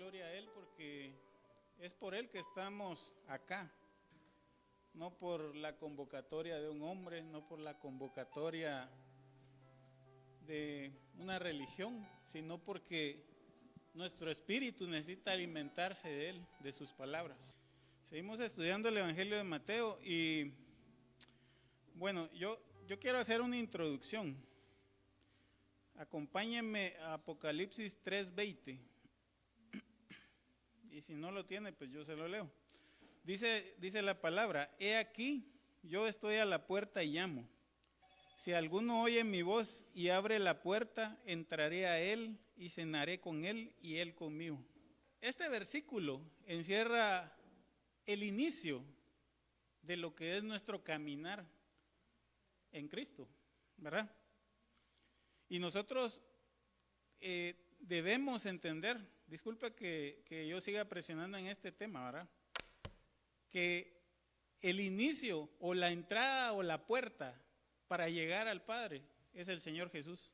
gloria a Él porque es por Él que estamos acá, no por la convocatoria de un hombre, no por la convocatoria de una religión, sino porque nuestro espíritu necesita alimentarse de Él, de sus palabras. Seguimos estudiando el Evangelio de Mateo y bueno, yo quiero hacer una introducción. Acompáñenme a Apocalipsis 3:20. Y si no lo tiene, pues yo se lo leo. Dice la palabra: he aquí, yo estoy a la puerta y llamo. Si alguno oye mi voz y abre la puerta, entraré a él y cenaré con él y él conmigo. Este versículo encierra el inicio de lo que es nuestro caminar en Cristo, ¿verdad? Y nosotros debemos entender, disculpe que yo siga presionando en este tema, ¿verdad? Que el inicio o la entrada o la puerta para llegar al Padre es el Señor Jesús.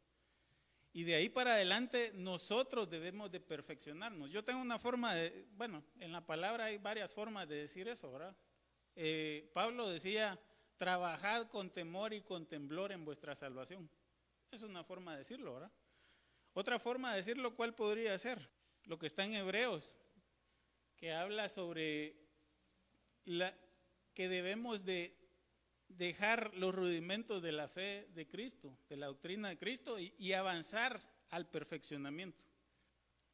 Y de ahí para adelante nosotros debemos de perfeccionarnos. Yo tengo una forma en la palabra hay varias formas de decir eso, ¿verdad? Pablo decía: trabajad con temor y con temblor en vuestra salvación. Es una forma de decirlo, ¿verdad? Otra forma de decirlo, ¿cuál podría ser? Lo que está en Hebreos, que habla sobre que debemos de dejar los rudimentos de la fe de Cristo, de la doctrina de Cristo y avanzar al perfeccionamiento.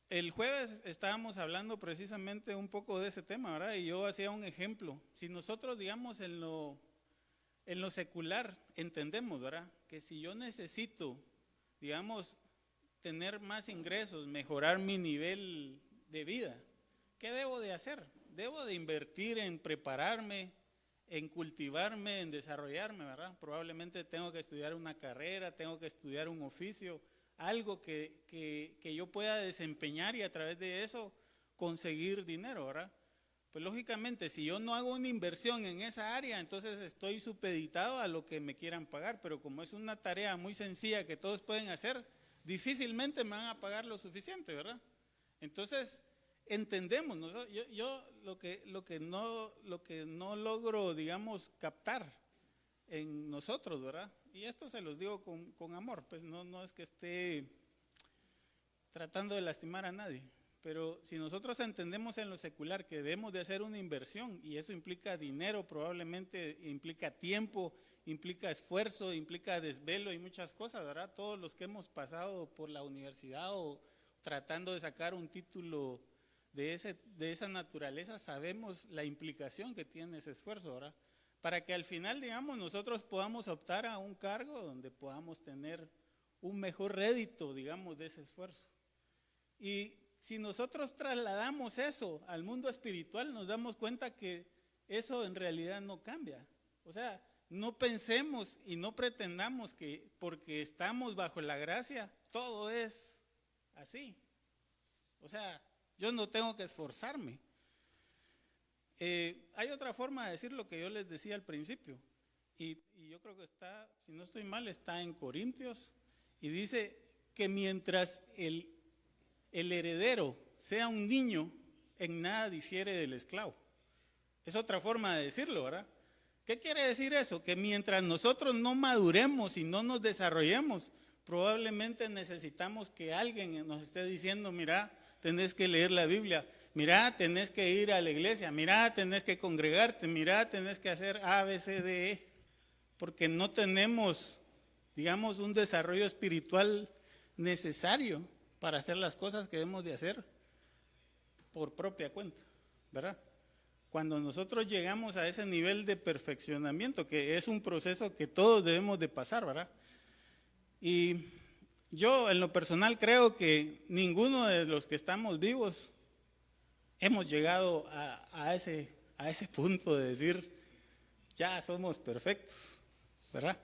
El jueves estábamos hablando precisamente un poco de ese tema, ¿verdad? Y yo hacía un ejemplo. Si nosotros, digamos, en lo secular entendemos, ¿verdad? Que si yo necesito, digamos, tener más ingresos, mejorar mi nivel de vida, ¿qué debo de hacer? Debo de invertir en prepararme, en cultivarme, en desarrollarme, ¿verdad? Probablemente tengo que estudiar una carrera, tengo que estudiar un oficio, algo que yo pueda desempeñar y a través de eso conseguir dinero, ¿verdad? Pues lógicamente, si yo no hago una inversión en esa área, entonces estoy supeditado a lo que me quieran pagar, pero como es una tarea muy sencilla que todos pueden hacer, difícilmente me van a pagar lo suficiente, ¿verdad? Entonces, entendemos, ¿no? Yo lo que no logro, digamos, captar en nosotros, ¿verdad? Y esto se los digo con amor, pues no es que esté tratando de lastimar a nadie. Pero si nosotros entendemos en lo secular que debemos de hacer una inversión, y eso implica dinero, probablemente implica tiempo, implica esfuerzo, implica desvelo y muchas cosas, ¿verdad? Todos los que hemos pasado por la universidad o tratando de sacar un título de esa naturaleza, sabemos la implicación que tiene ese esfuerzo, ¿verdad? Para que al final, digamos, nosotros podamos optar a un cargo donde podamos tener un mejor rédito, digamos, de ese esfuerzo. Y si nosotros trasladamos eso al mundo espiritual, nos damos cuenta que eso en realidad no cambia. O sea, no pensemos y no pretendamos que porque estamos bajo la gracia, todo es así. O sea, yo no tengo que esforzarme. Hay otra forma de decir lo que yo les decía al principio. Y yo creo que está, si no estoy mal, está en Corintios. Y dice que mientras el heredero sea un niño, en nada difiere del esclavo. Es otra forma de decirlo, ¿verdad? ¿Qué quiere decir eso? Que mientras nosotros no maduremos y no nos desarrollemos, probablemente necesitamos que alguien nos esté diciendo: mira, tenés que leer la Biblia, mira, tenés que ir a la iglesia, mira, tenés que congregarte, mira, tenés que hacer A, B, C, D, E, porque no tenemos, digamos, un desarrollo espiritual necesario para hacer las cosas que debemos de hacer por propia cuenta, ¿verdad? Cuando nosotros llegamos a ese nivel de perfeccionamiento, que es un proceso que todos debemos de pasar, ¿verdad? Y yo en lo personal creo que ninguno de los que estamos vivos hemos llegado a ese punto de decir: ya somos perfectos, ¿verdad?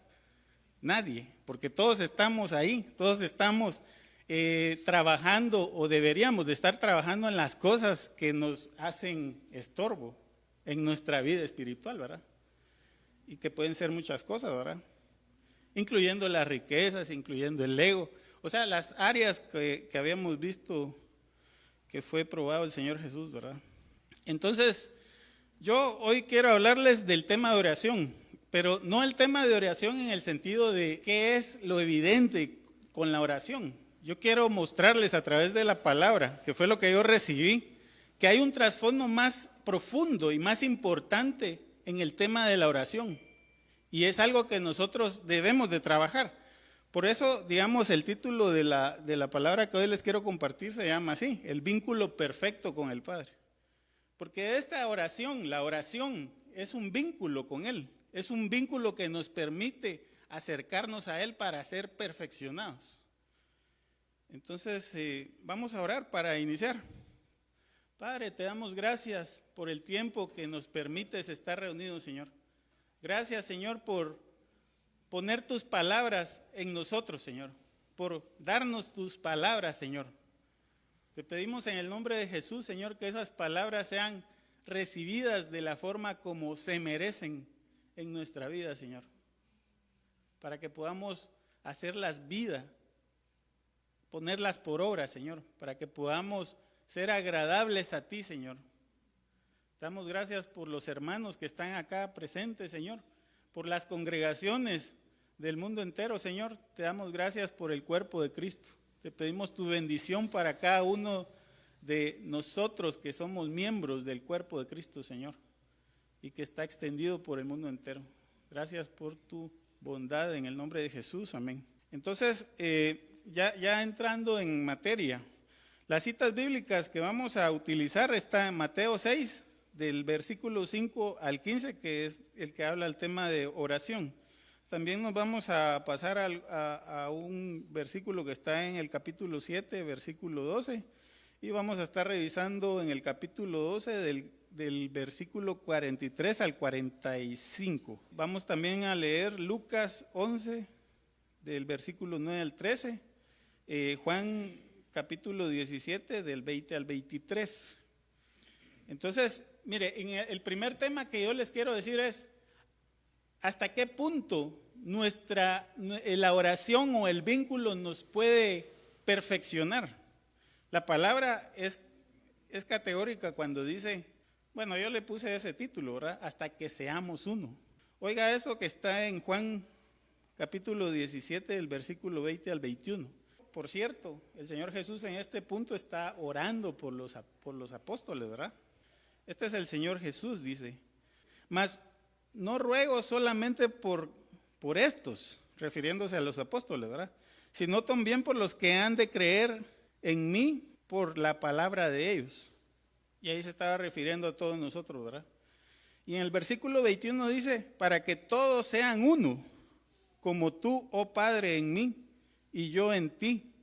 Nadie, porque todos estamos ahí, todos estamos trabajando o deberíamos de estar trabajando en las cosas que nos hacen estorbo en nuestra vida espiritual, ¿verdad? Y que pueden ser muchas cosas, ¿verdad? Incluyendo las riquezas, incluyendo el ego. O sea, las áreas que habíamos visto que fue probado el Señor Jesús, ¿verdad? Entonces, yo hoy quiero hablarles del tema de oración, pero no el tema de oración en el sentido de qué es lo evidente con la oración. Yo quiero mostrarles a través de la palabra, que fue lo que yo recibí, que hay un trasfondo más profundo y más importante en el tema de la oración. Y es algo que nosotros debemos de trabajar. Por eso, digamos, el título de la palabra que hoy les quiero compartir se llama así, el vínculo perfecto con el Padre. Porque esta oración, la oración, es un vínculo con Él. Es un vínculo que nos permite acercarnos a Él para ser perfeccionados. Entonces, vamos a orar para iniciar. Padre, te damos gracias por el tiempo que nos permites estar reunidos, Señor. Gracias, Señor, por poner tus palabras en nosotros, Señor. Por darnos tus palabras, Señor. Te pedimos en el nombre de Jesús, Señor, que esas palabras sean recibidas de la forma como se merecen en nuestra vida, Señor. Para que podamos hacerlas vida, ponerlas por obra, Señor. Para que podamos ser agradables a ti, Señor. Damos gracias por los hermanos que están acá presentes, Señor. Por las congregaciones del mundo entero, Señor. Te damos gracias por el cuerpo de Cristo. Te pedimos tu bendición para cada uno de nosotros que somos miembros del cuerpo de Cristo, Señor, y que está extendido por el mundo entero. Gracias por tu bondad en el nombre de Jesús, amén. Entonces, ya entrando en materia, las citas bíblicas que vamos a utilizar está en Mateo 6, del versículo 5 al 15, que es el que habla el tema de oración. También nos vamos a pasar a un versículo que está en el capítulo 7, versículo 12, y vamos a estar revisando en el capítulo 12 del versículo 43 al 45. Vamos también a leer Lucas 11, del versículo 9 al 13, Juan capítulo 17, del 20 al 23. Entonces, mire, el primer tema que yo les quiero decir es, ¿hasta qué punto la oración o el vínculo nos puede perfeccionar? La palabra es categórica cuando dice, bueno, yo le puse ese título, ¿verdad? Hasta que seamos uno. Oiga eso que está en Juan capítulo 17, del versículo 20 al 21. Por cierto, el Señor Jesús en este punto está orando por los apóstoles, ¿verdad? Este es el Señor Jesús, dice, mas no ruego solamente por estos, refiriéndose a los apóstoles, ¿verdad? Sino también por los que han de creer en mí por la palabra de ellos. Y ahí se estaba refiriendo a todos nosotros, ¿verdad? Y en el versículo 21 dice, para que todos sean uno, como tú, oh Padre, en mí y yo en ti,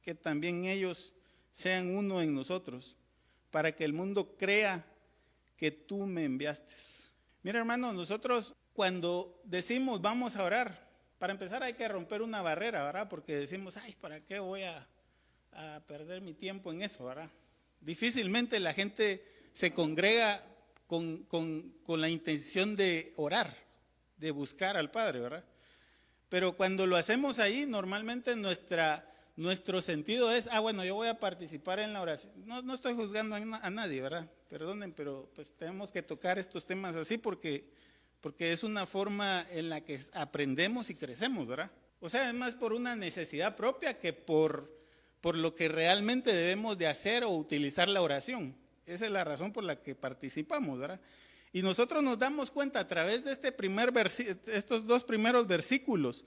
que también ellos sean uno en nosotros, para que el mundo crea que tú me enviaste. Mira, hermano, nosotros cuando decimos vamos a orar, para empezar hay que romper una barrera, ¿verdad? Porque decimos, ay, ¿para qué voy a perder mi tiempo en eso, ¿verdad? Difícilmente la gente se congrega con la intención de orar, de buscar al Padre, ¿verdad? Pero cuando lo hacemos ahí, normalmente nuestro sentido es, bueno, yo voy a participar en la oración. No estoy juzgando a nadie, ¿verdad? Perdonen, pero pues tenemos que tocar estos temas así porque es una forma en la que aprendemos y crecemos, ¿verdad? O sea, es más por una necesidad propia que por lo que realmente debemos de hacer o utilizar la oración. Esa es la razón por la que participamos, ¿verdad? Y nosotros nos damos cuenta a través de estos dos primeros versículos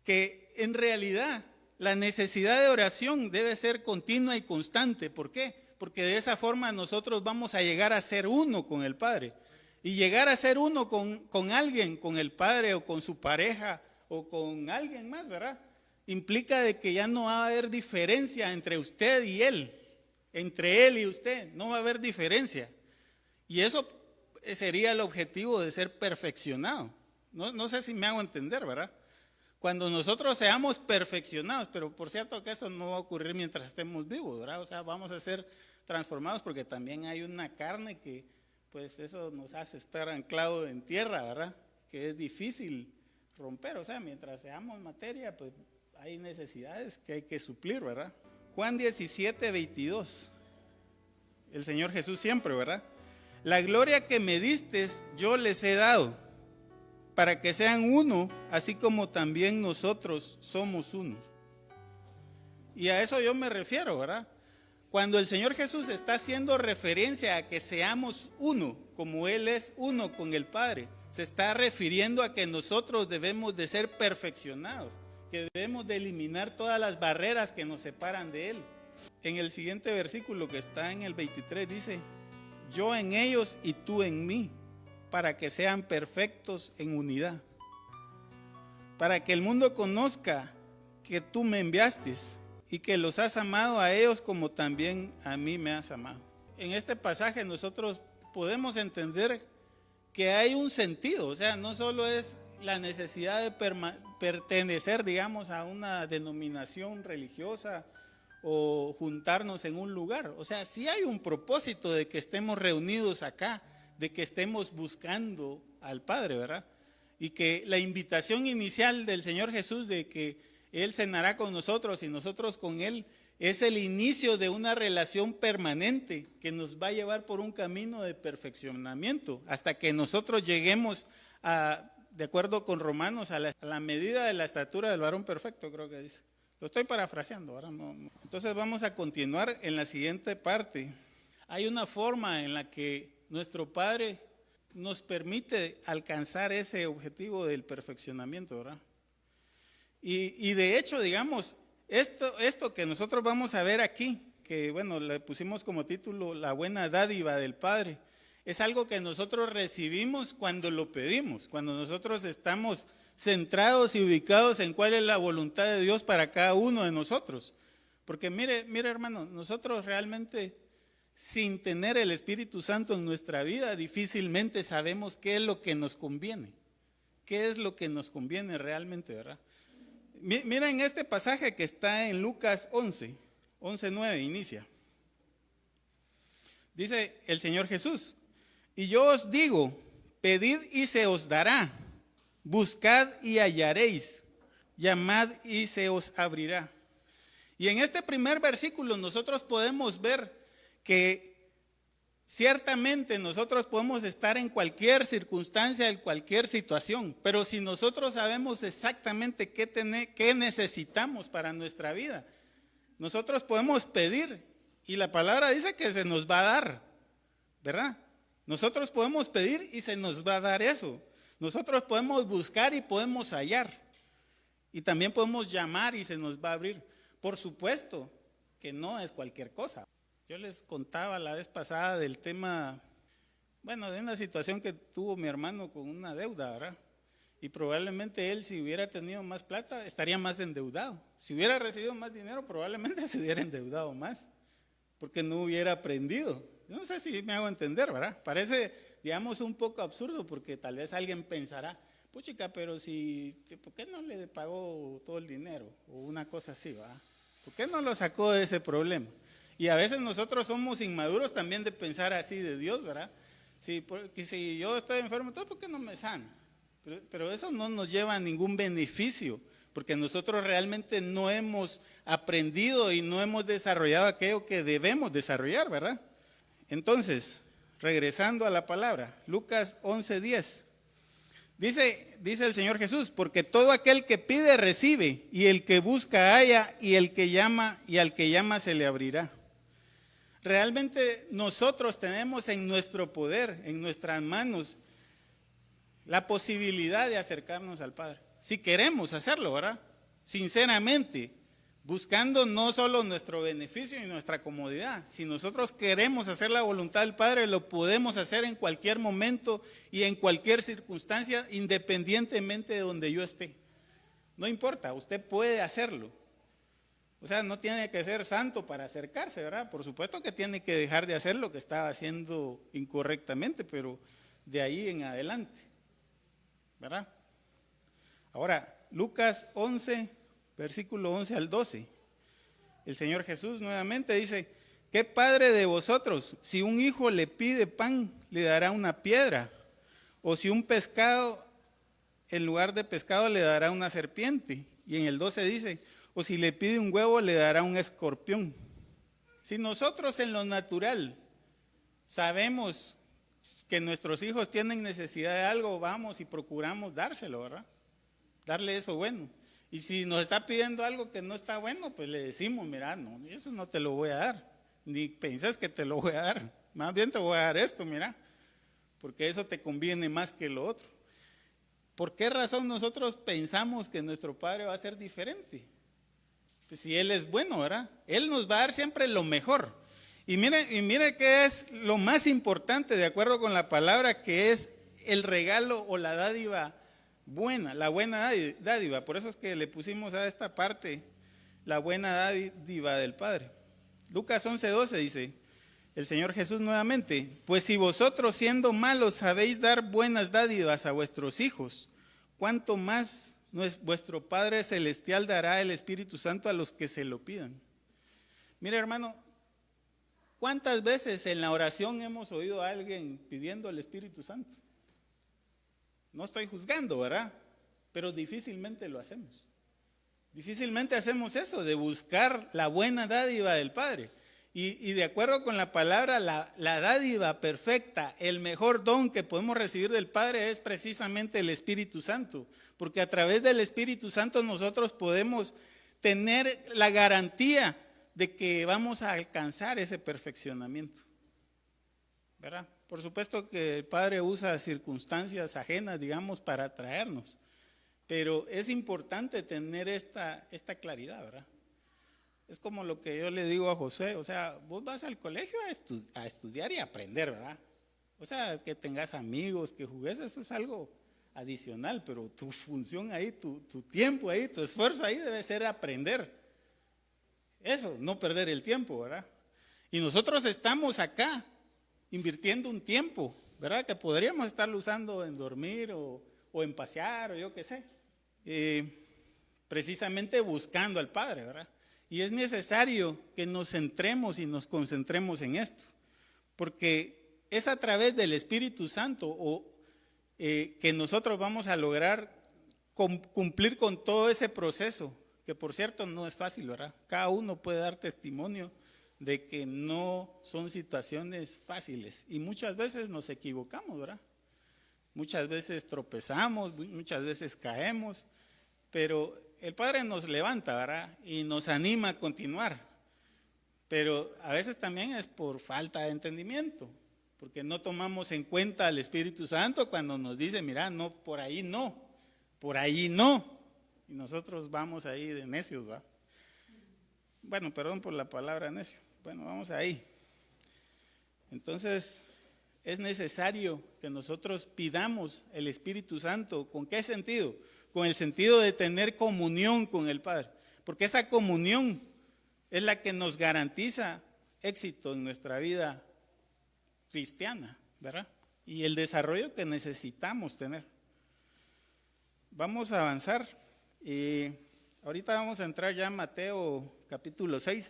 que en realidad la necesidad de oración debe ser continua y constante. ¿Por qué? Porque de esa forma nosotros vamos a llegar a ser uno con el Padre. Y llegar a ser uno con alguien, con el Padre o con su pareja o con alguien más, ¿verdad? Implica de que ya no va a haber diferencia entre usted y él, entre él y usted, no va a haber diferencia. Y eso sería el objetivo de ser perfeccionado. No sé si me hago entender, ¿verdad? Cuando nosotros seamos perfeccionados, pero por cierto que eso no va a ocurrir mientras estemos vivos, ¿verdad? O sea, vamos a ser transformados porque también hay una carne que, pues eso nos hace estar anclado en tierra, ¿verdad? Que es difícil romper, o sea, mientras seamos materia, pues hay necesidades que hay que suplir, ¿verdad? Juan 17, 22. el Señor Jesús siempre, ¿verdad? La gloria que me diste yo les he dado, para que sean uno, así como también nosotros somos uno. Y a eso yo me refiero, ¿verdad? Cuando el Señor Jesús está haciendo referencia a que seamos uno, como Él es uno con el Padre, se está refiriendo a que nosotros debemos de ser perfeccionados, que debemos de eliminar todas las barreras que nos separan de Él. En el siguiente versículo que está en el 23 dice: yo en ellos y tú en mí, para que sean perfectos en unidad, para que el mundo conozca que tú me enviaste y que los has amado a ellos como también a mí me has amado. En este pasaje nosotros podemos entender que hay un sentido, o sea, no solo es la necesidad de pertenecer, digamos, a una denominación religiosa o juntarnos en un lugar. O sea, sí hay un propósito de que estemos reunidos acá, de que estemos buscando al Padre, ¿verdad? Y que la invitación inicial del Señor Jesús de que Él cenará con nosotros y nosotros con Él es el inicio de una relación permanente que nos va a llevar por un camino de perfeccionamiento hasta que nosotros lleguemos a, de acuerdo con Romanos, a la medida de la estatura del varón perfecto, creo que dice. Lo estoy parafraseando, ahora no. Entonces vamos a continuar en la siguiente parte. Hay una forma en la que nuestro Padre nos permite alcanzar ese objetivo del perfeccionamiento, ¿verdad? Y de hecho, digamos, esto que nosotros vamos a ver aquí, que bueno, le pusimos como título la buena dádiva del Padre, es algo que nosotros recibimos cuando lo pedimos, cuando nosotros estamos centrados y ubicados en cuál es la voluntad de Dios para cada uno de nosotros. Porque mire hermano, nosotros realmente sin tener el Espíritu Santo en nuestra vida difícilmente sabemos qué es lo que nos conviene, qué es lo que nos conviene realmente, ¿verdad? Miren este pasaje que está en Lucas 11:9 inicia. Dice el Señor Jesús: y yo os digo, pedid y se os dará, buscad y hallaréis, llamad y se os abrirá. Y en este primer versículo nosotros podemos ver que ciertamente nosotros podemos estar en cualquier circunstancia, en cualquier situación, pero si nosotros sabemos exactamente qué necesitamos para nuestra vida, nosotros podemos pedir y la palabra dice que se nos va a dar, ¿verdad? Nosotros podemos pedir y se nos va a dar eso. Nosotros podemos buscar y podemos hallar. Y también podemos llamar y se nos va a abrir. Por supuesto que no es cualquier cosa. Yo les contaba la vez pasada del tema, bueno, de una situación que tuvo mi hermano con una deuda, ¿verdad? Y probablemente él, si hubiera tenido más plata, estaría más endeudado. Si hubiera recibido más dinero, probablemente se hubiera endeudado más, porque no hubiera aprendido. No sé si me hago entender, ¿verdad? Parece, digamos, un poco absurdo, porque tal vez alguien pensará, puchica, pero si, ¿por qué no le pagó todo el dinero? O una cosa así, ¿verdad? ¿Por qué no lo sacó de ese problema? Y a veces nosotros somos inmaduros también de pensar así de Dios, ¿verdad? Si yo estoy enfermo, entonces ¿por qué no me sana? Pero eso no nos lleva a ningún beneficio, porque nosotros realmente no hemos aprendido y no hemos desarrollado aquello que debemos desarrollar, ¿verdad? Entonces, regresando a la palabra, Lucas 11:10. Dice el Señor Jesús: porque todo aquel que pide recibe, y el que busca halla, y el que llama y al que llama se le abrirá. Realmente nosotros tenemos en nuestro poder, en nuestras manos, la posibilidad de acercarnos al Padre. Si queremos hacerlo, ¿verdad? Sinceramente, buscando no solo nuestro beneficio y nuestra comodidad. Si nosotros queremos hacer la voluntad del Padre, lo podemos hacer en cualquier momento y en cualquier circunstancia, independientemente de donde yo esté. No importa, usted puede hacerlo. O sea, no tiene que ser santo para acercarse, ¿verdad? Por supuesto que tiene que dejar de hacer lo que estaba haciendo incorrectamente, pero de ahí en adelante, ¿verdad? Ahora, Lucas 11, versículo 11 al 12. El Señor Jesús nuevamente dice: ¿qué padre de vosotros, si un hijo le pide pan, le dará una piedra? O si un pescado, en lugar de pescado, le dará una serpiente. Y en el 12 dice: o si le pide un huevo, le dará un escorpión. Si nosotros en lo natural sabemos que nuestros hijos tienen necesidad de algo, vamos y procuramos dárselo, ¿verdad? Darle eso bueno. Y si nos está pidiendo algo que no está bueno, pues le decimos, mira, no, eso no te lo voy a dar, ni pensás que te lo voy a dar, más bien te voy a dar esto, mira, porque eso te conviene más que lo otro. ¿Por qué razón nosotros pensamos que nuestro Padre va a ser diferente? Pues si Él es bueno, ¿verdad? Él nos va a dar siempre lo mejor. Y mire que es lo más importante, de acuerdo con la palabra, que es el regalo o la dádiva buena, la buena dádiva. Por eso es que le pusimos a esta parte la buena dádiva del Padre. Lucas 11:12 dice el Señor Jesús nuevamente: pues si vosotros siendo malos sabéis dar buenas dádivas a vuestros hijos, ¿cuánto más vuestro Padre Celestial dará el Espíritu Santo a los que se lo pidan? Mire, hermano, ¿cuántas veces en la oración hemos oído a alguien pidiendo el Espíritu Santo? No estoy juzgando, ¿verdad? Pero difícilmente lo hacemos. Difícilmente hacemos eso, de buscar la buena dádiva del Padre. Y de acuerdo con la palabra, la dádiva perfecta, el mejor don que podemos recibir del Padre es precisamente el Espíritu Santo. Porque a través del Espíritu Santo nosotros podemos tener la garantía de que vamos a alcanzar ese perfeccionamiento, ¿verdad? Por supuesto que el Padre usa circunstancias ajenas, digamos, para atraernos, pero es importante tener esta claridad, ¿verdad? Es como lo que yo le digo a José, o sea, vos vas al colegio a estudiar y a aprender, ¿verdad? O sea, que tengas amigos, que jugues, eso es algo adicional, pero tu función ahí, tu tiempo ahí, tu esfuerzo ahí debe ser aprender. Eso, no perder el tiempo, ¿verdad? Y nosotros estamos acá invirtiendo un tiempo, ¿verdad? Que podríamos estarlo usando en dormir o en pasear o yo qué sé. Precisamente buscando al Padre, ¿verdad? Y es necesario que nos centremos y nos concentremos en esto, porque es a través del Espíritu Santo que nosotros vamos a lograr cumplir con todo ese proceso, que por cierto no es fácil, ¿verdad? Cada uno puede dar testimonio de que no son situaciones fáciles y muchas veces nos equivocamos, ¿verdad? Muchas veces tropezamos, muchas veces caemos, pero el Padre nos levanta, ¿verdad? Y nos anima a continuar. Pero a veces también es por falta de entendimiento, porque no tomamos en cuenta al Espíritu Santo cuando nos dice, mira, no, por ahí no, por ahí no. Y nosotros vamos ahí de necios, ¿verdad? Bueno, perdón por la palabra necio. Bueno, vamos ahí. Entonces, es necesario que nosotros pidamos el Espíritu Santo. ¿Con qué sentido? Con el sentido de tener comunión con el Padre, porque esa comunión es la que nos garantiza éxito en nuestra vida cristiana, ¿verdad? Y el desarrollo que necesitamos tener. Vamos a avanzar y ahorita vamos a entrar ya en Mateo capítulo 6.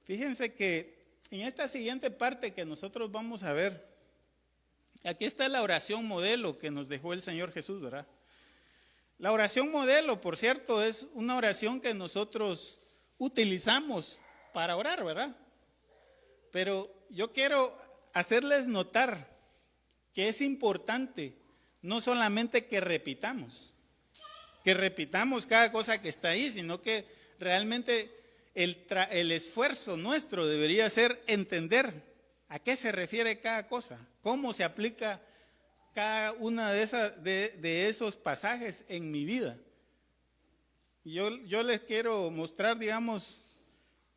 Fíjense que en esta siguiente parte que nosotros vamos a ver, aquí está la oración modelo que nos dejó el Señor Jesús, ¿verdad? La oración modelo, por cierto, es una oración que nosotros utilizamos para orar, ¿verdad? Pero yo quiero hacerles notar que es importante no solamente que repitamos cada cosa que está ahí, sino que realmente el esfuerzo nuestro debería ser entender a qué se refiere cada cosa, cómo se aplica cada una de esos pasajes en mi vida. Yo les quiero mostrar, digamos,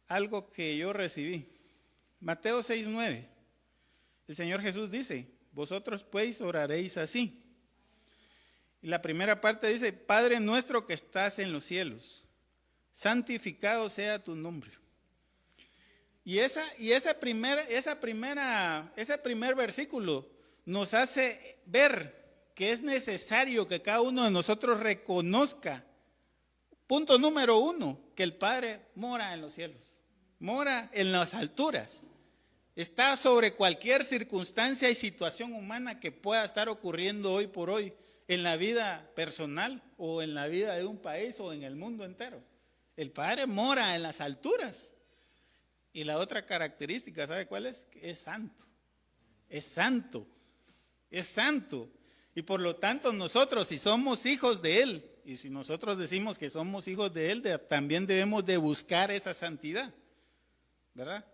algo que yo recibí. Mateo 6:9. El Señor Jesús dice, vosotros pues oraréis así. Y la primera parte dice, Padre nuestro que estás en los cielos, santificado sea tu nombre. Y ese primer versículo nos hace ver que es necesario que cada uno de nosotros reconozca, punto número 1, que el Padre mora en los cielos, mora en las alturas, está sobre cualquier circunstancia y situación humana que pueda estar ocurriendo hoy por hoy en la vida personal o en la vida de un país o en el mundo entero. El Padre mora en las alturas. Y la otra característica, ¿sabe cuál es? Que es santo. Es santo. Es santo. Y por lo tanto nosotros, si somos hijos de Él, y si nosotros decimos que somos hijos de Él, también debemos de buscar esa santidad, ¿verdad?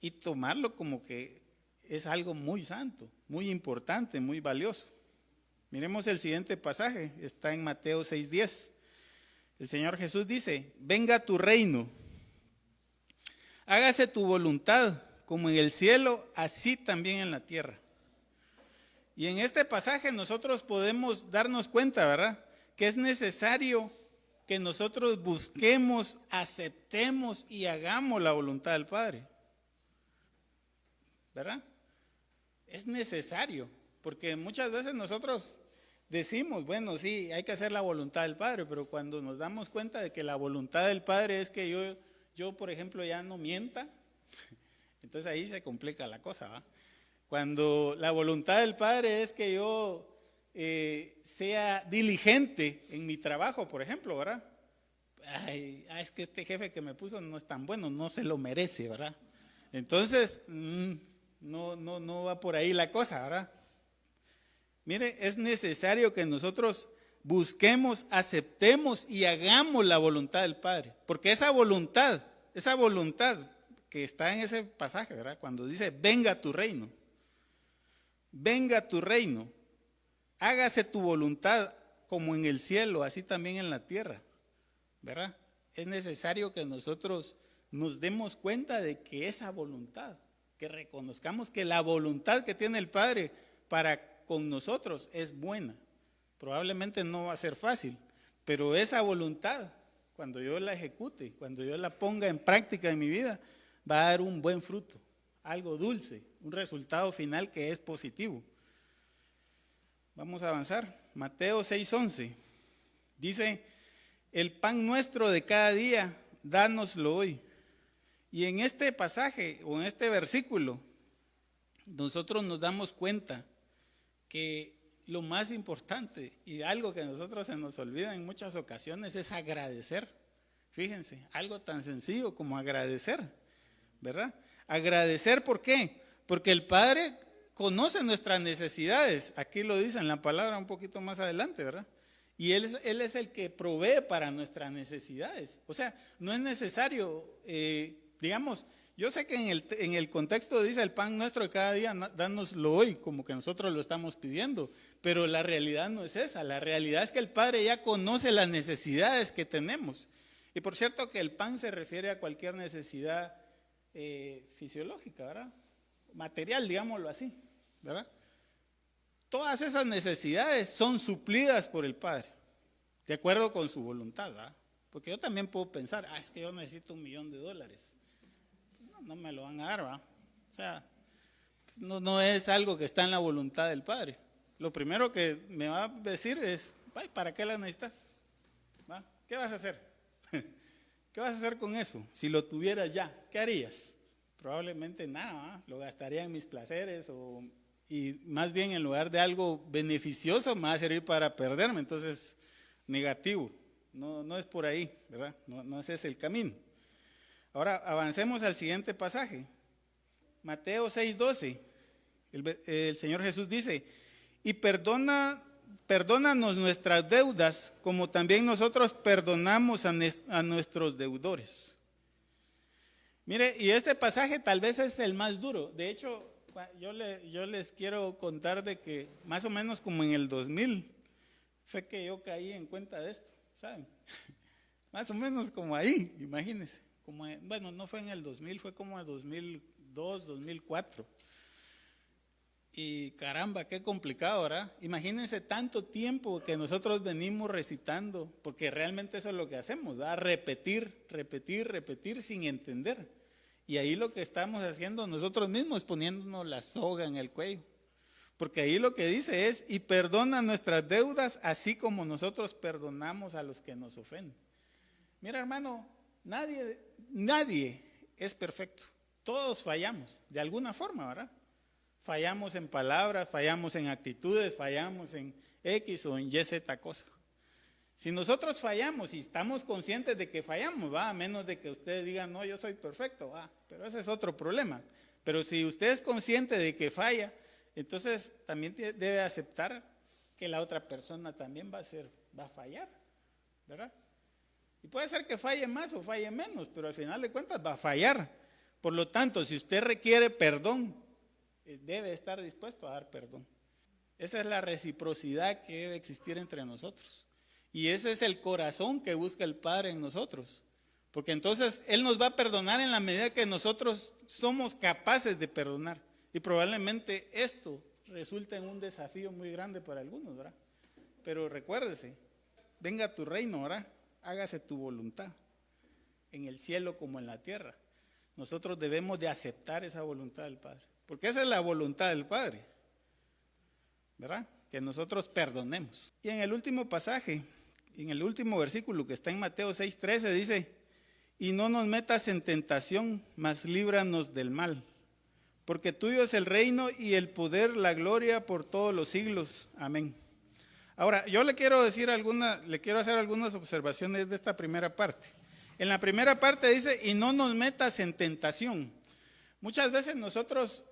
Y tomarlo como que es algo muy santo, muy importante, muy valioso. Miremos el siguiente pasaje, está en Mateo 6:10. El Señor Jesús dice: venga tu reino, hágase tu voluntad, como en el cielo, así también en la tierra. Y en este pasaje nosotros podemos darnos cuenta, ¿verdad?, que es necesario que nosotros busquemos, aceptemos y hagamos la voluntad del Padre, ¿verdad? Es necesario, porque muchas veces nosotros decimos, bueno, sí, hay que hacer la voluntad del Padre, pero cuando nos damos cuenta de que la voluntad del Padre es que yo por ejemplo, ya no mienta, entonces ahí se complica la cosa, ¿va? Cuando la voluntad del Padre es que yo sea diligente en mi trabajo, por ejemplo, ¿verdad? Es que este jefe que me puso no es tan bueno, no se lo merece, ¿verdad? Entonces, no va por ahí la cosa, ¿verdad? Mire, es necesario que nosotros busquemos, aceptemos y hagamos la voluntad del Padre, porque esa voluntad que está en ese pasaje, ¿verdad?, cuando dice venga tu reino, hágase tu voluntad como en el cielo, así también en la tierra, ¿verdad? Es necesario que nosotros nos demos cuenta de que esa voluntad, que reconozcamos que la voluntad que tiene el Padre para con nosotros es buena. Probablemente no va a ser fácil, pero esa voluntad, cuando yo la ejecute, cuando yo la ponga en práctica en mi vida, va a dar un buen fruto, algo dulce, un resultado final que es positivo. Vamos a avanzar. Mateo 6:11 dice: el pan nuestro de cada día, dánoslo hoy. Y en este pasaje o en este versículo, nosotros nos damos cuenta que lo más importante y algo que a nosotros se nos olvida en muchas ocasiones es agradecer. Fíjense, algo tan sencillo como agradecer, ¿verdad? Agradecer, ¿por qué? Porque el Padre conoce nuestras necesidades. Aquí lo dice en la palabra un poquito más adelante, ¿verdad? Y Él es el que provee para nuestras necesidades. O sea, no es necesario, digamos, yo sé que en el contexto dice el pan nuestro de cada día, dánoslo hoy, como que nosotros lo estamos pidiendo, pero la realidad no es esa. La realidad es que el Padre ya conoce las necesidades que tenemos. Y por cierto que el pan se refiere a cualquier necesidad fisiológica, ¿verdad? Material, digámoslo así, ¿verdad? Todas esas necesidades son suplidas por el Padre, de acuerdo con su voluntad, ¿verdad? Porque yo también puedo pensar, es que yo necesito $1,000,000. No me lo van a dar, ¿verdad? O sea, no es algo que está en la voluntad del Padre. Lo primero que me va a decir es, ¿para qué la necesitas? ¿Va? ¿Qué vas a hacer? ¿Qué vas a hacer con eso? Si lo tuvieras ya, ¿qué harías? Probablemente nada, lo gastaría en mis placeres y más bien en lugar de algo beneficioso me va a servir para perderme, entonces negativo. No es por ahí, ¿verdad? No ese es el camino. Ahora avancemos al siguiente pasaje. Mateo 6:12. El Señor Jesús dice: y perdónanos nuestras deudas, como también nosotros perdonamos a nuestros deudores. Mire, y este pasaje tal vez es el más duro. De hecho, yo les quiero contar de que más o menos como en el 2000 fue que yo caí en cuenta de esto, ¿saben? Más o menos como ahí, imagínense. Bueno, no fue en el 2000, fue como en 2002, 2004. Y caramba, qué complicado, ¿verdad? Imagínense tanto tiempo que nosotros venimos recitando, porque realmente eso es lo que hacemos, ¿verdad? Repetir sin entender. Y ahí lo que estamos haciendo nosotros mismos es poniéndonos la soga en el cuello. Porque ahí lo que dice es: y perdona nuestras deudas, así como nosotros perdonamos a los que nos ofenden. Mira, hermano, nadie es perfecto. Todos fallamos, de alguna forma, ¿verdad? Fallamos en palabras, fallamos en actitudes, fallamos en X o en Y, Z cosa. Si nosotros fallamos y estamos conscientes de que fallamos, va, a menos de que ustedes digan, no, yo soy perfecto, va, pero ese es otro problema. Pero si usted es consciente de que falla, entonces también debe aceptar que la otra persona también va a fallar, ¿verdad? Y puede ser que falle más o falle menos, pero al final de cuentas va a fallar. Por lo tanto, si usted requiere perdón, debe estar dispuesto a dar perdón. Esa es la reciprocidad que debe existir entre nosotros. Y ese es el corazón que busca el Padre en nosotros. Porque entonces Él nos va a perdonar en la medida que nosotros somos capaces de perdonar. Y probablemente esto resulta en un desafío muy grande para algunos, ¿verdad? Pero recuérdese, venga tu reino, ¿verdad? Hágase tu voluntad, en el cielo como en la tierra. Nosotros debemos de aceptar esa voluntad del Padre. Porque esa es la voluntad del Padre, ¿verdad? Que nosotros perdonemos. Y en el último pasaje, en el último versículo que está en Mateo 6:13 dice, y no nos metas en tentación, mas líbranos del mal. Porque tuyo es el reino y el poder, la gloria por todos los siglos. Amén. Ahora, yo le quiero hacer algunas observaciones de esta primera parte. En la primera parte dice, y no nos metas en tentación. Muchas veces nosotros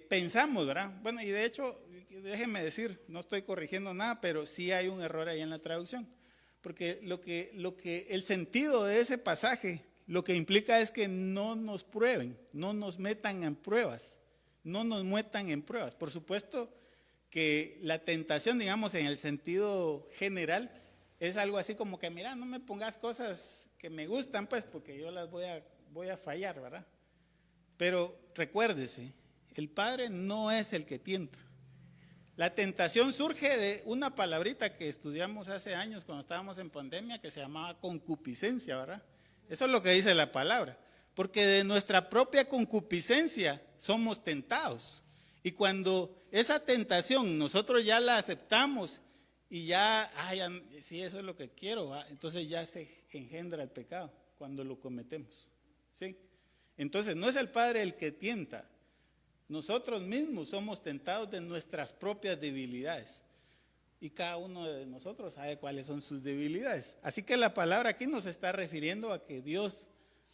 pensamos, ¿verdad? Bueno, y de hecho, déjenme decir, no estoy corrigiendo nada, pero sí hay un error ahí en la traducción. Porque el sentido de ese pasaje, lo que implica es que no nos prueben, no nos metan en pruebas, no nos metan en pruebas. Por supuesto que la tentación, digamos, en el sentido general, es algo así como que, mira, no me pongas cosas que me gustan, pues, porque yo las voy a fallar, ¿verdad? Pero recuérdese, el Padre no es el que tienta. La tentación surge de una palabrita que estudiamos hace años cuando estábamos en pandemia que se llamaba concupiscencia, ¿verdad? Eso es lo que dice la palabra. Porque de nuestra propia concupiscencia somos tentados. Y cuando esa tentación nosotros ya la aceptamos y ya sí, eso es lo que quiero, ¿va? Entonces ya se engendra el pecado cuando lo cometemos, ¿sí? Entonces no es el Padre el que tienta. Nosotros mismos somos tentados de nuestras propias debilidades. Y cada uno de nosotros sabe cuáles son sus debilidades. Así que la palabra aquí nos está refiriendo a que Dios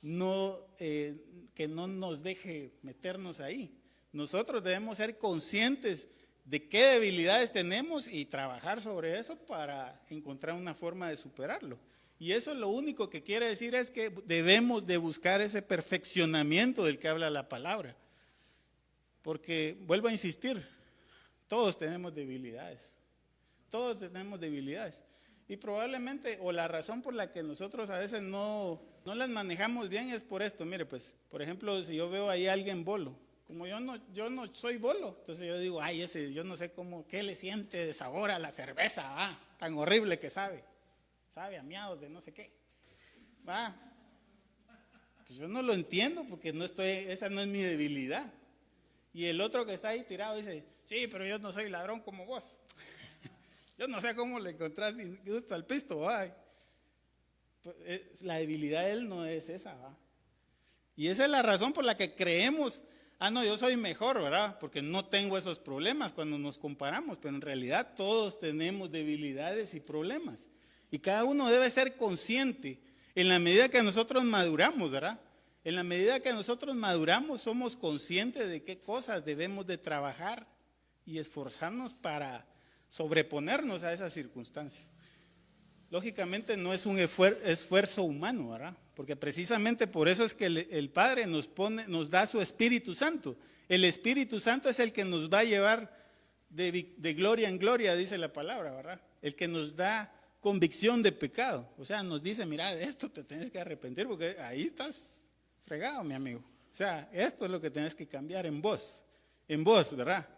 que no nos deje meternos ahí. Nosotros debemos ser conscientes de qué debilidades tenemos y trabajar sobre eso para encontrar una forma de superarlo. Y eso lo único que quiere decir es que debemos de buscar ese perfeccionamiento del que habla la palabra. Porque, vuelvo a insistir, todos tenemos debilidades. Todos tenemos debilidades. Y probablemente, o la razón por la que nosotros a veces no las manejamos bien es por esto. Mire, pues, por ejemplo, si yo veo ahí a alguien bolo, como yo no soy bolo, entonces yo digo, yo no sé qué le siente de sabor a la cerveza, tan horrible que sabe a miados de no sé qué, pues yo no lo entiendo porque esa no es mi debilidad. Y el otro que está ahí tirado dice, sí, pero yo no soy ladrón como vos. Yo no sé cómo le encontrás gusto al pisto, Pues, la debilidad de él no es esa, Y esa es la razón por la que creemos, no, yo soy mejor, ¿verdad? Porque no tengo esos problemas cuando nos comparamos, pero en realidad todos tenemos debilidades y problemas. Y cada uno debe ser consciente en la medida que nosotros maduramos, ¿verdad? En la medida que nosotros maduramos, somos conscientes de qué cosas debemos de trabajar y esforzarnos para sobreponernos a esas circunstancias. Lógicamente no es un esfuerzo humano, ¿verdad? Porque precisamente por eso es que el Padre nos da su Espíritu Santo. El Espíritu Santo es el que nos va a llevar de gloria en gloria, dice la palabra, ¿verdad? El que nos da convicción de pecado. O sea, nos dice, mira, de esto te tienes que arrepentir porque ahí estás fregado, mi amigo. O sea, esto es lo que tienes que cambiar en vos, ¿verdad?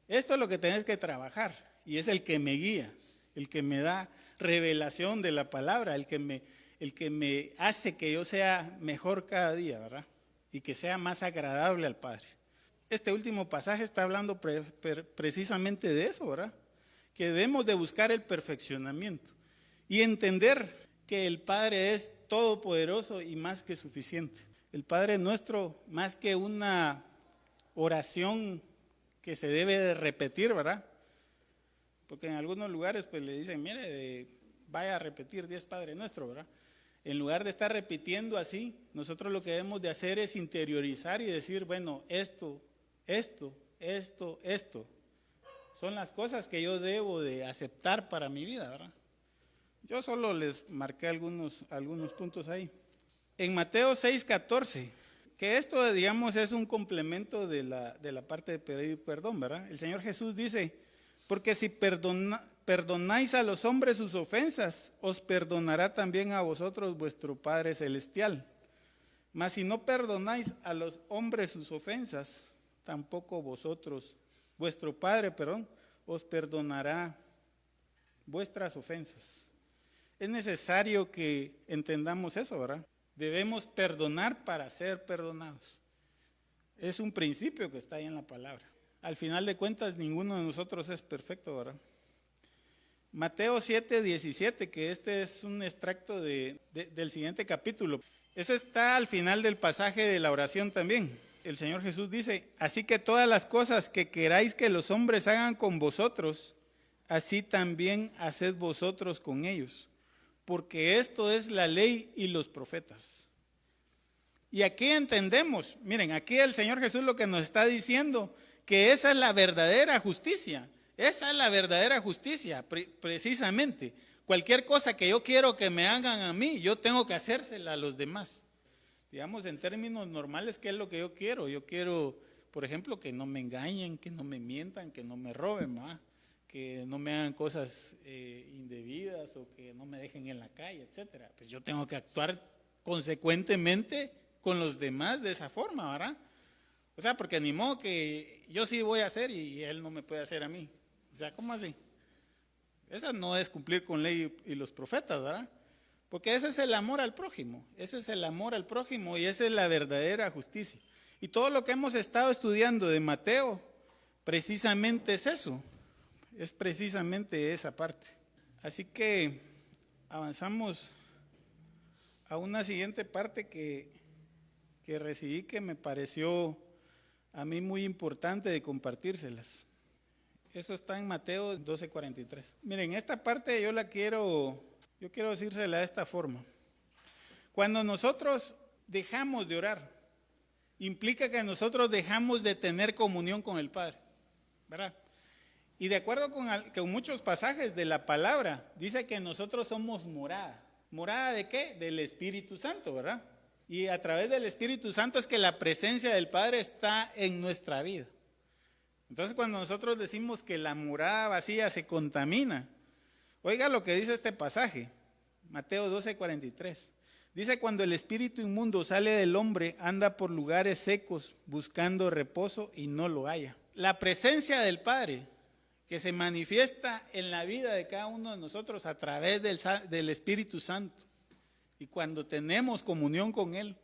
Esto es lo que tienes que trabajar y es el que me guía, el que me da revelación de la palabra, el que me hace que yo sea mejor cada día, ¿verdad? Y que sea más agradable al Padre. Este último pasaje está hablando precisamente de eso, ¿verdad? Que debemos de buscar el perfeccionamiento y entender que el Padre es todopoderoso y más que suficiente. El Padre nuestro, más que una oración que se debe de repetir, ¿verdad? Porque en algunos lugares pues le dicen, mire, vaya a repetir 10 Padre Nuestro, ¿verdad? En lugar de estar repitiendo así, nosotros lo que debemos de hacer es interiorizar y decir, bueno, esto son las cosas que yo debo de aceptar para mi vida, ¿verdad? Yo solo les marqué algunos puntos ahí. En Mateo 6:14, que esto, digamos, es un complemento de la parte de pedir perdón, ¿verdad? El Señor Jesús dice, porque si perdonáis a los hombres sus ofensas, os perdonará también a vosotros vuestro Padre Celestial. Mas si no perdonáis a los hombres sus ofensas, tampoco vuestro Padre, os perdonará vuestras ofensas. Es necesario que entendamos eso, ¿verdad? Debemos perdonar para ser perdonados. Es un principio que está ahí en la palabra. Al final de cuentas, ninguno de nosotros es perfecto, ¿verdad? Mateo 7:17, que este es un extracto del siguiente capítulo. Ese está al final del pasaje de la oración también. El Señor Jesús dice, así que todas las cosas que queráis que los hombres hagan con vosotros, así también haced vosotros con ellos, porque esto es la ley y los profetas. Y aquí entendemos, miren, aquí el Señor Jesús lo que nos está diciendo, que esa es la verdadera justicia. Esa es la verdadera justicia, precisamente. Cualquier cosa que yo quiero que me hagan a mí, yo tengo que hacérsela a los demás. Digamos, en términos normales, ¿qué es lo que yo quiero? Yo quiero, por ejemplo, que no me engañen, que no me mientan, que no me roben, que no me hagan cosas indebidas o que no me dejen en la calle, etcétera. Pues yo tengo que actuar consecuentemente con los demás de esa forma, ¿verdad? O sea, porque ni modo que yo sí voy a hacer y él no me puede hacer a mí. O sea, ¿cómo así? Esa no es cumplir con ley y los profetas, ¿verdad? Porque ese es el amor al prójimo, ese es el amor al prójimo y esa es la verdadera justicia. Y todo lo que hemos estado estudiando de Mateo, precisamente es eso, es precisamente esa parte. Así que avanzamos a una siguiente parte que recibí que me pareció a mí muy importante de compartírselas. Eso está en Mateo 12:43. Miren, esta parte yo quiero decírsela de esta forma. Cuando nosotros dejamos de orar, implica que nosotros dejamos de tener comunión con el Padre, ¿verdad? Y de acuerdo con muchos pasajes de la palabra, dice que nosotros somos morada. ¿Morada de qué? Del Espíritu Santo, ¿verdad? Y a través del Espíritu Santo es que la presencia del Padre está en nuestra vida. Entonces, cuando nosotros decimos que la morada vacía se contamina, oiga lo que dice este pasaje, Mateo 12:43. Dice, cuando el espíritu inmundo sale del hombre, anda por lugares secos buscando reposo y no lo halla. La presencia del Padre que se manifiesta en la vida de cada uno de nosotros a través del Espíritu Santo. Y cuando tenemos comunión con Él,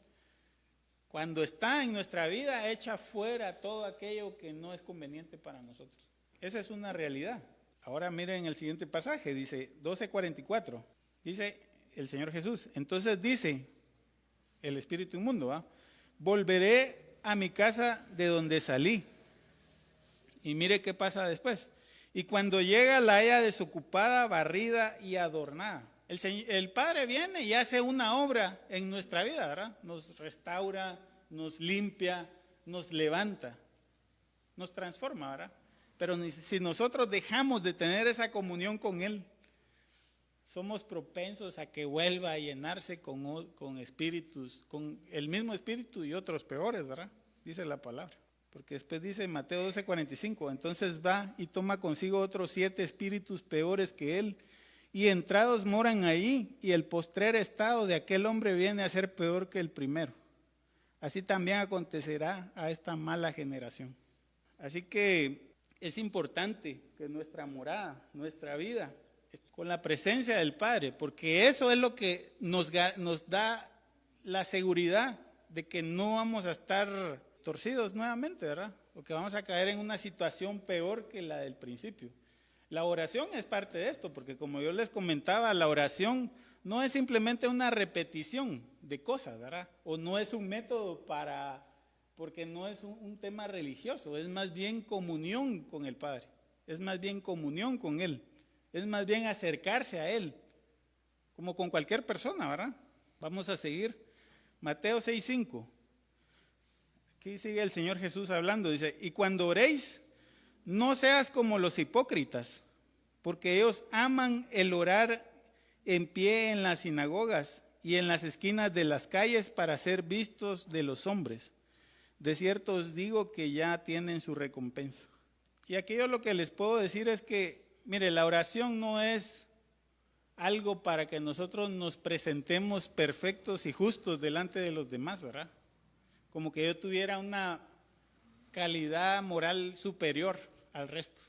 cuando está en nuestra vida, echa fuera todo aquello que no es conveniente para nosotros. Esa es una realidad. Ahora miren el siguiente pasaje, dice 12:44. Dice el Señor Jesús, entonces dice el espíritu inmundo, volveré a mi casa de donde salí. Y mire qué pasa después. Y cuando llega la halla desocupada, barrida y adornada. El Padre viene y hace una obra en nuestra vida, ¿verdad? Nos restaura, nos limpia, nos levanta, nos transforma, ¿verdad? Pero si nosotros dejamos de tener esa comunión con Él, somos propensos a que vuelva a llenarse con espíritus, con el mismo espíritu y otros peores, ¿verdad? Dice la palabra. Porque después dice Mateo 12:45, entonces va y toma consigo otros 7 espíritus peores que él, y entrados moran allí, y el postrer estado de aquel hombre viene a ser peor que el primero. Así también acontecerá a esta mala generación. Así que es importante que nuestra morada, nuestra vida, con la presencia del Padre, porque eso es lo que nos da la seguridad de que no vamos a estar torcidos nuevamente, ¿verdad? O que vamos a caer en una situación peor que la del principio. La oración es parte de esto, porque como yo les comentaba, la oración no es simplemente una repetición de cosas, ¿verdad? O no es un método porque no es un tema religioso, es más bien comunión con el Padre, es más bien comunión con Él, es más bien acercarse a Él, como con cualquier persona, ¿verdad? Vamos a seguir. Mateo 6:5. Aquí sigue el Señor Jesús hablando. Dice, y cuando oréis, no seas como los hipócritas, porque ellos aman el orar en pie en las sinagogas y en las esquinas de las calles para ser vistos de los hombres. De cierto os digo que ya tienen su recompensa. Y aquí yo lo que les puedo decir es que, mire, la oración no es algo para que nosotros nos presentemos perfectos y justos delante de los demás, ¿verdad? Como que yo tuviera una calidad moral superior al resto.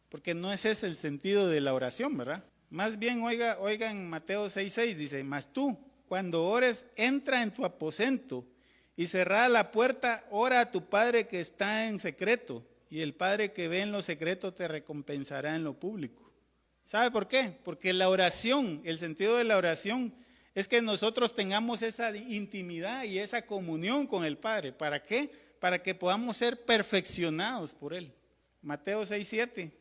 Porque no es ese el sentido de la oración, ¿verdad? Más bien, oiga en Mateo 6:6, dice, mas tú, cuando ores, entra en tu aposento y cerrada la puerta, ora a tu Padre que está en secreto, y el Padre que ve en lo secreto te recompensará en lo público. ¿Sabe por qué? Porque la oración, el sentido de la oración es que nosotros tengamos esa intimidad y esa comunión con el Padre. ¿Para qué? Para que podamos ser perfeccionados por Él. Mateo 6:7.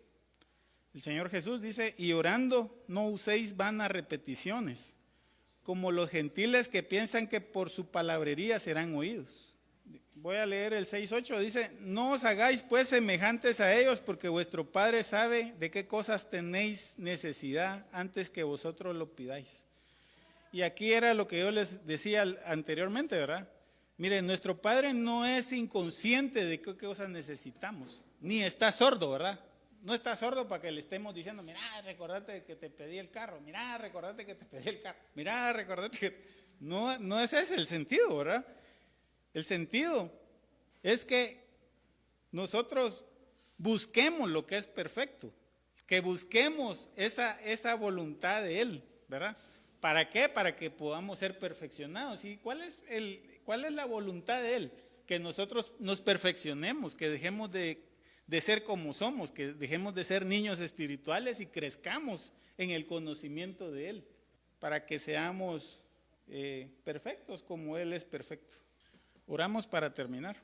El Señor Jesús dice, y orando no uséis vanas repeticiones, como los gentiles que piensan que por su palabrería serán oídos. Voy a leer el 6:8, dice, no os hagáis pues semejantes a ellos, porque vuestro Padre sabe de qué cosas tenéis necesidad antes que vosotros lo pidáis. Y aquí era lo que yo les decía anteriormente, ¿verdad? Miren, nuestro Padre no es inconsciente de qué cosas necesitamos, ni está sordo, ¿verdad? No está sordo para que le estemos diciendo, mira, recordate que te pedí el carro, mira, recordate que te pedí el carro, mira, recordate que... No es ese el sentido, ¿verdad? El sentido es que nosotros busquemos lo que es perfecto, que busquemos esa voluntad de Él, ¿verdad? ¿Para qué? Para que podamos ser perfeccionados. ¿Y cuál es la voluntad de Él? Que nosotros nos perfeccionemos, que dejemos de ser como somos, que dejemos de ser niños espirituales y crezcamos en el conocimiento de Él, para que seamos perfectos como Él es perfecto. Oramos para terminar.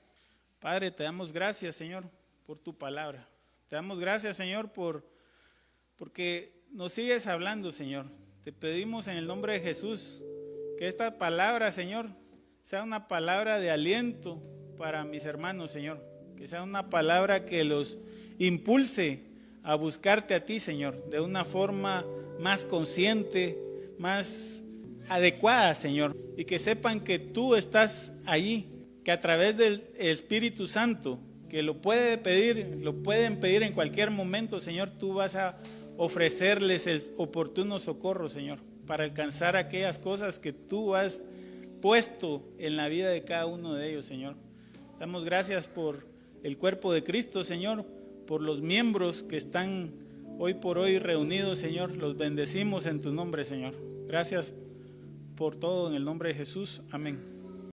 Padre, te damos gracias, Señor, por tu palabra. Te damos gracias, Señor, porque nos sigues hablando, Señor. Te pedimos en el nombre de Jesús que esta palabra, Señor, sea una palabra de aliento para mis hermanos, Señor. Que sea una palabra que los impulse a buscarte a ti, Señor, de una forma más consciente, más adecuada, Señor. Y que sepan que tú estás allí, que a través del Espíritu Santo, que lo pueden pedir en cualquier momento, Señor, tú vas a ofrecerles el oportuno socorro, Señor, para alcanzar aquellas cosas que tú has puesto en la vida de cada uno de ellos, Señor. Damos gracias por el cuerpo de Cristo, Señor, por los miembros que están hoy por hoy reunidos, Señor. Los bendecimos en tu nombre, Señor. Gracias por todo en el nombre de Jesús. Amén.